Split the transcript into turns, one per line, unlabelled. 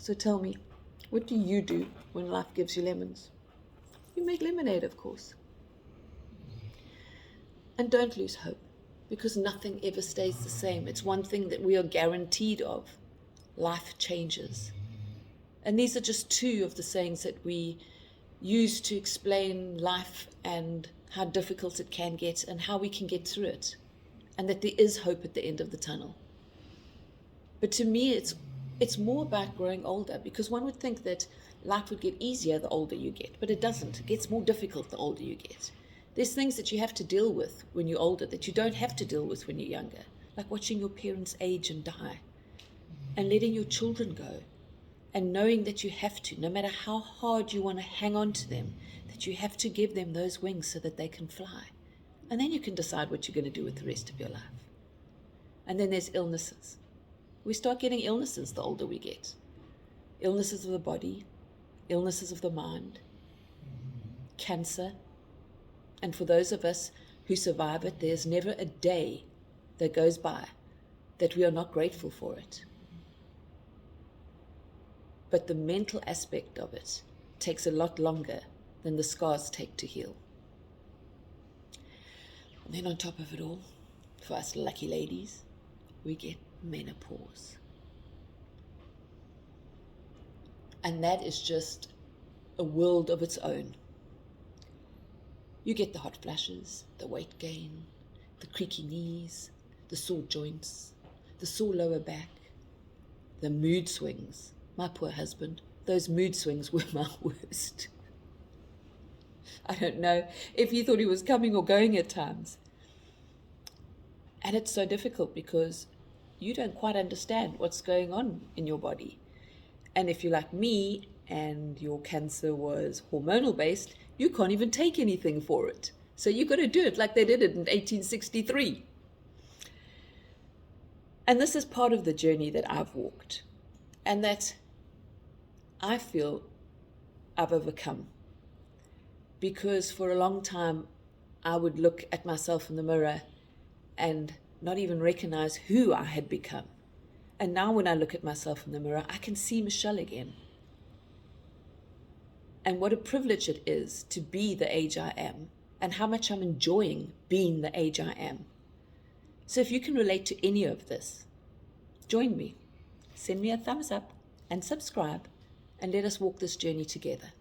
So tell me, what do you do when life gives you lemons? You make lemonade, of course. And don't lose hope, because nothing ever stays the same. It's one thing that we are guaranteed of. Life changes. And these are just two of the sayings that we use to explain life and how difficult it can get and how we can get through it. And that there is hope at the end of the tunnel. But to me, it's more about growing older, because one would think that life would get easier the older you get, but it doesn't. It gets more difficult the older you get. There's things that you have to deal with when you're older that you don't have to deal with when you're younger, like watching your parents age and die, and letting your children go, and knowing that you have to, no matter how hard you want to hang on to them, that you have to give them those wings so that they can fly. And then you can decide what you're going to do with the rest of your life. And then there's illnesses. We start getting illnesses the older we get. Illnesses of the body, illnesses of the mind, cancer. And for those of us who survive it, there's never a day that goes by that we are not grateful for it. But the mental aspect of it takes a lot longer than the scars take to heal. And then on top of it all, for us lucky ladies, we get menopause. And that is just a world of its own. You get the hot flashes, the weight gain, the creaky knees, the sore joints, the sore lower back, the mood swings. My poor husband, those mood swings were my worst. I don't know if he thought he was coming or going at times. And it's so difficult because you don't quite understand what's going on in your body. And if you're like me and your cancer was hormonal based, you can't even take anything for it. So you've got to do it like they did it in 1863. And this is part of the journey that I've walked, and that I feel I've overcome. Because for a long time, I would look at myself in the mirror and not even recognize who I had become. And now when I look at myself in the mirror, I can see Michelle again. And what a privilege it is to be the age I am, and how much I'm enjoying being the age I am. So if you can relate to any of this, join me. Send me a thumbs up and subscribe, and let us walk this journey together.